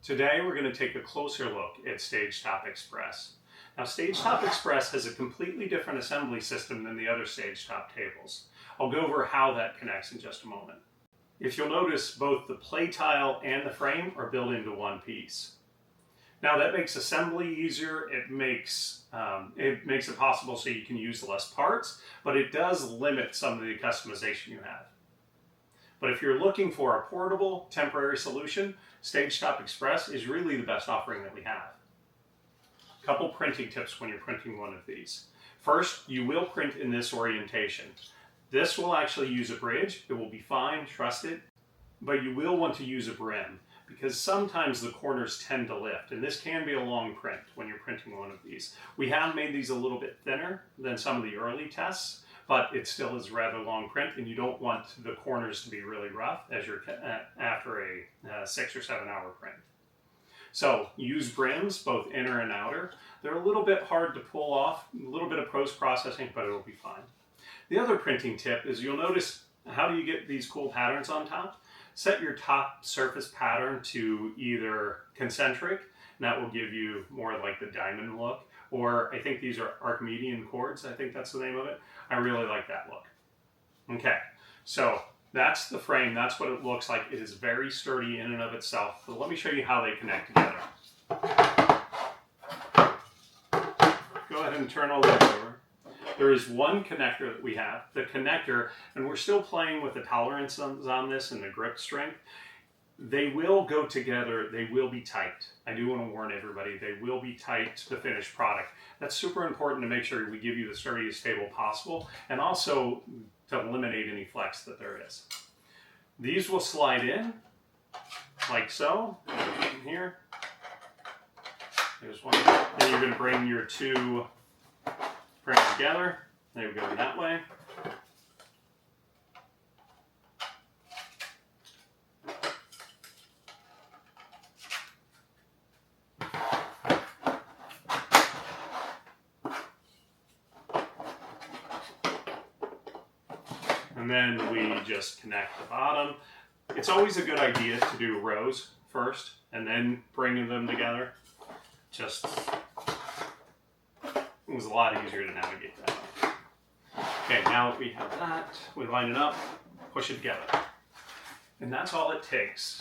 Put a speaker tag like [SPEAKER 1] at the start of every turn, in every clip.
[SPEAKER 1] Today we're going to take a closer look at StageTop Express. Now StageTop Express has a completely different assembly system than the other StageTop tables. I'll go over how that connects in just a moment. If you'll notice, both the play tile and the frame are built into one piece. Now that makes assembly easier. It makes it possible so you can use less parts, but it does limit some of the customization you have. But if you're looking for a portable, temporary solution, StageTop Express is really the best offering that we have. A couple printing tips when you're printing one of these. First, you will print in this orientation. This will actually use a bridge. It will be fine, trust it, but you will want to use a brim because sometimes the corners tend to lift, and this can be a long print when you're printing one of these. We have made these a little bit thinner than some of the early tests, but it still is rather long print, and you don't want the corners to be really rough as you're after a 6 or 7 hour print. So use brims, both inner and outer. They're a little bit hard to pull off, a little bit of post-processing, but it'll be fine. The other printing tip is you'll notice, how do you get these cool patterns on top? Set your top surface pattern to either concentric, and that will give you more like the diamond look, or I think these are Archimedean chords, I think that's the name of it. I really like that look. Okay, so that's the frame, that's what it looks like. It is very sturdy in and of itself, but let me show you how they connect together. Go ahead and turn all that over. There is one connector that we have, the connector, and we're still playing with the tolerances on this and the grip strength. They will go together, they will be tight. I do want to warn everybody, they will be tight to the finished product. That's super important to make sure we give you the sturdiest table possible, and also to eliminate any flex that there is. These will slide in, like so, in here. There's one, then you're going to bring your two frames together. They will go that way. And then we just connect the bottom. It's always a good idea to do rows first and then bring them together. It was a lot easier to navigate that way. Okay, now that we have that, we line it up, push it together. And that's all it takes.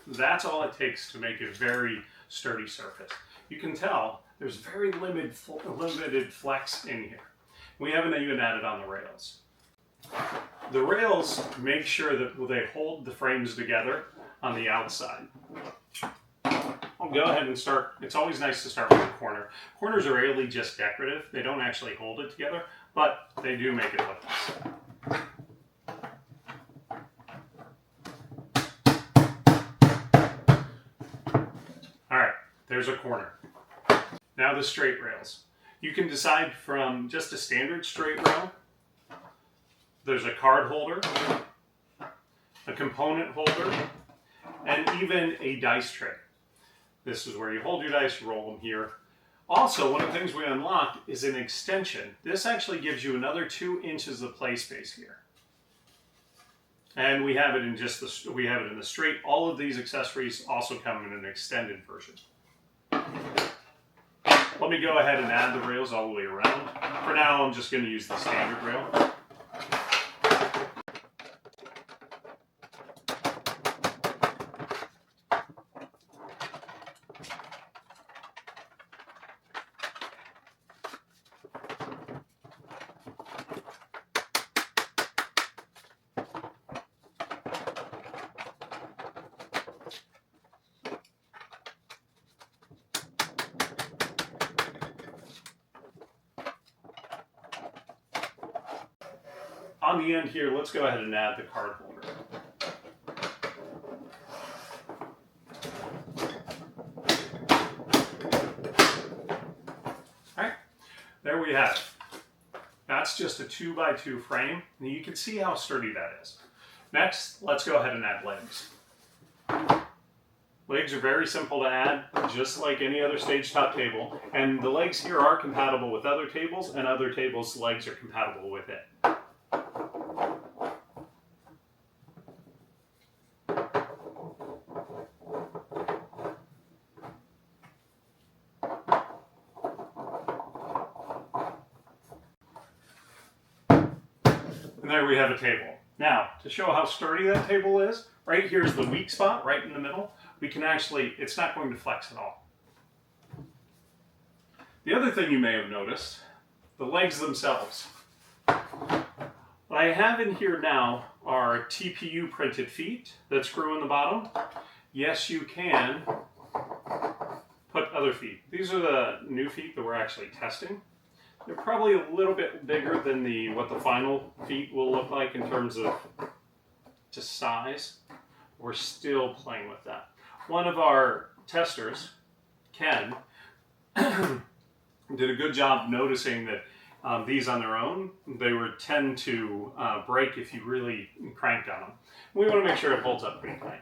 [SPEAKER 1] That's all it takes to make a very sturdy surface. You can tell there's very limited flex in here. We haven't even added on the rails. The rails make sure that they hold the frames together on the outside. I'll go ahead and start. It's always nice to start with a corner. Corners are really just decorative. They don't actually hold it together, but they do make it look nice. All right, there's a corner. Now the straight rails. You can decide from just a standard straight rail. There's a card holder, a component holder, and even a dice tray. This is where you hold your dice, you roll them here. Also, one of the things we unlocked is an extension. This actually gives you another 2 inches of play space here. And we have it in the straight. All of these accessories also come in an extended version. Let me go ahead and add the rails all the way around. For now, I'm just going to use the standard rail. On the end here, let's go ahead and add the card holder. All right, there we have it. That's just a 2x2 frame, and you can see how sturdy that is. Next, let's go ahead and add legs. Legs are very simple to add, just like any other StageTop table, and the legs here are compatible with other tables, and other tables' legs are compatible with it. And there we have a table. Now, to show how sturdy that table is, right here is the weak spot, right in the middle. We can actually, it's not going to flex at all. The other thing you may have noticed, the legs themselves. What I have in here now are TPU printed feet that screw in the bottom. Yes, you can put other feet. These are the new feet that we're actually testing. They're probably a little bit bigger than what the final feet will look like in terms of just size. We're still playing with that. One of our testers, Ken, did a good job noticing that these on their own, they would tend to break if you really cranked on them. We want to make sure it holds up pretty tight.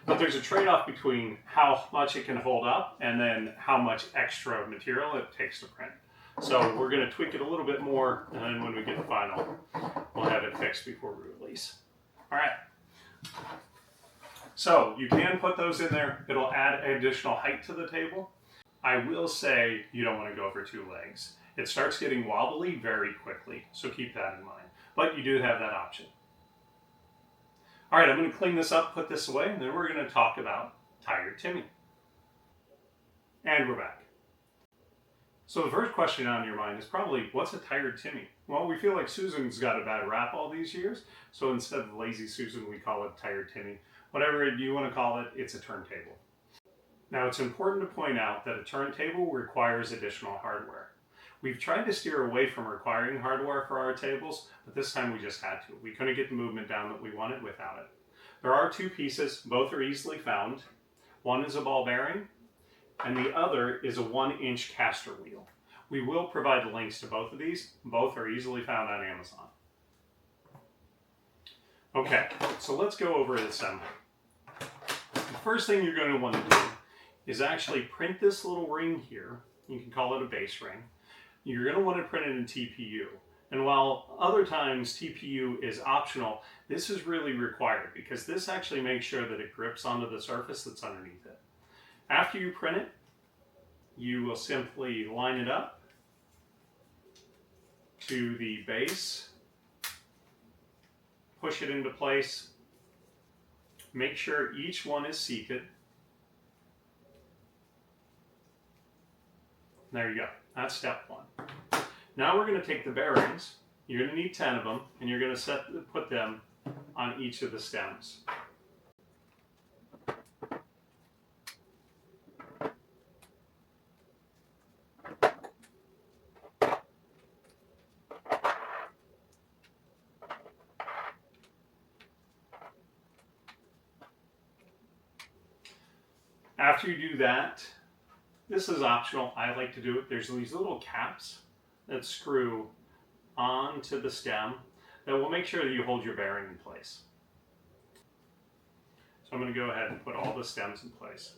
[SPEAKER 1] But there's a trade-off between how much it can hold up and then how much extra material it takes to print. So we're going to tweak it a little bit more, and then when we get the final, we'll have it fixed before we release. All right. So you can put those in there. It'll add additional height to the table. I will say you don't want to go over 2 legs. It starts getting wobbly very quickly, so keep that in mind. But you do have that option. All right, I'm going to clean this up, put this away, and then we're going to talk about Tired Timmy. And we're back. So the first question on your mind is probably, what's a Tired Timmy? Well, we feel like Susan's got a bad rap all these years, so instead of Lazy Susan, we call it Tired Timmy. Whatever you want to call it, it's a turntable. Now, it's important to point out that a turntable requires additional hardware. We've tried to steer away from requiring hardware for our tables, but this time we just had to. We couldn't get the movement down that we wanted without it. There are 2 pieces, both are easily found. One is a ball bearing, and the other is a 1-inch caster wheel. We will provide the links to both of these. Both are easily found on Amazon. Okay, so let's go over the assembly. The first thing you're going to want to do is actually print this little ring here. You can call it a base ring. You're going to want to print it in TPU. And while other times TPU is optional, this is really required because this actually makes sure that it grips onto the surface that's underneath it. After you print it, you will simply line it up to the base, push it into place, make sure each one is seated. There you go. That's step 1. Now we're going to take the bearings. You're going to need 10 of them, and you're going to put them on each of the stems. After you do that, this is optional. I like to do it. There's these little caps that screw onto the stem that will make sure that you hold your bearing in place. So I'm going to go ahead and put all the stems in place.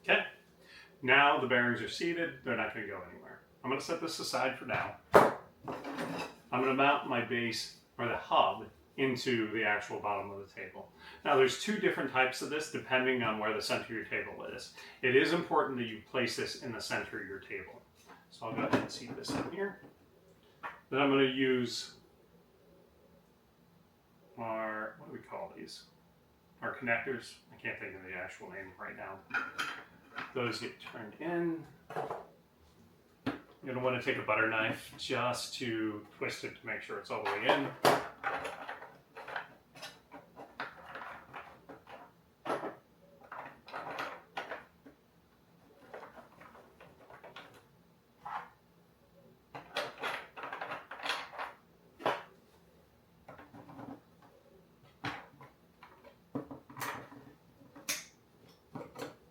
[SPEAKER 1] Okay, now the bearings are seated, they're not going to go anywhere. I'm going to set this aside for now. I'm going to mount my base, or the hub, into the actual bottom of the table. Now there's 2 different types of this depending on where the center of your table is. It is important that you place this in the center of your table. So I'll go ahead and seat this in here. Then I'm going to use our, what do we call these? Our connectors. I can't think of the actual name right now. Those get turned in. You're going to want to take a butter knife just to twist it to make sure it's all the way in.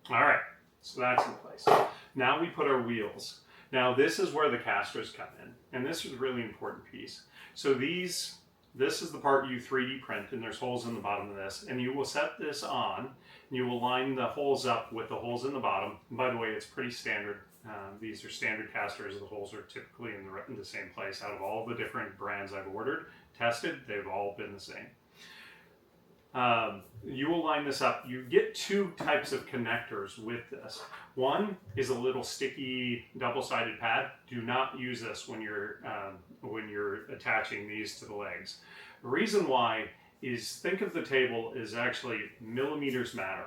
[SPEAKER 1] All right, so that's in place. Now we put our wheels. Now this is where the casters come in, and this is a really important piece. So these this is the part you 3D print, and there's holes in the bottom of this, and you will set this on, and you will line the holes up with the holes in the bottom. And by the way, it's pretty standard. These are standard casters. The holes are typically in the same place. Out of all the different brands I've ordered, tested, they've all been the same. You will line this up. You get two types of connectors with this. One is a little sticky double-sided pad. Do not use this when you're attaching these to the legs. The reason why is, think of the table as actually millimeters matter.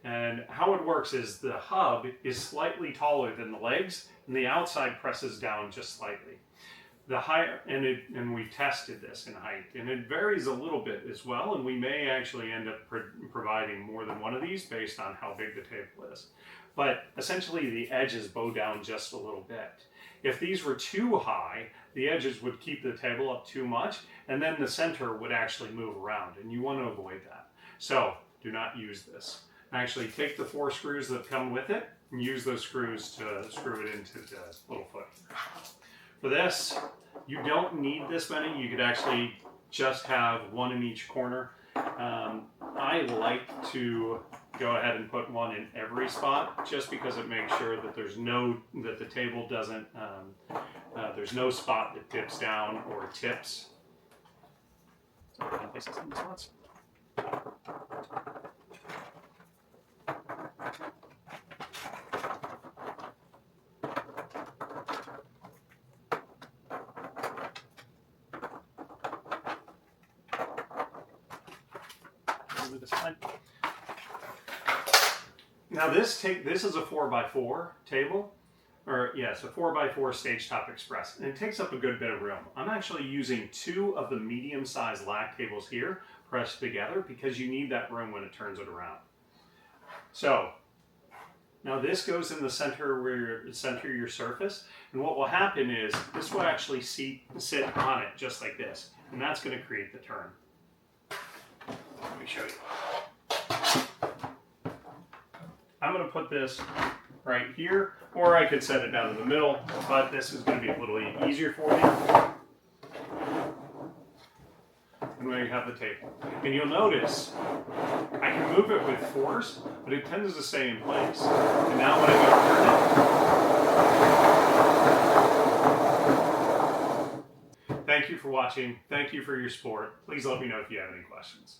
[SPEAKER 1] And how it works is the hub is slightly taller than the legs, and the outside presses down just slightly. The higher, and we tested this in height, and it varies a little bit as well, and we may actually end up providing more than one of these based on how big the table is. But essentially the edges bow down just a little bit. If these were too high, the edges would keep the table up too much, and then the center would actually move around, and you want to avoid that. So do not use this. Actually take the 4 screws that come with it and use those screws to screw it into the little foot. For this, you don't need this many. You could actually just have one in each corner. I like to go ahead and put one in every spot, just because it makes sure that that the table doesn't, there's no spot that dips down or tips. So I can place this in the spots. Now this is a 4x4 table, or yes, a 4x4 StageTop Express, and it takes up a good bit of room. I'm actually using 2 of the medium-sized lac tables here pressed together because you need that room when it turns it around. So now this goes in the center where you center your surface, and what will happen is this will actually sit on it just like this, and that's going to create the turn. Let me show you. I'm going to put this right here, or I could set it down in the middle, but this is going to be a little easier for me. And there you have the table. And you'll notice I can move it with force, but it tends to stay in place. And now when I go to turn it, thank you for watching. Thank you for your support. Please let me know if you have any questions.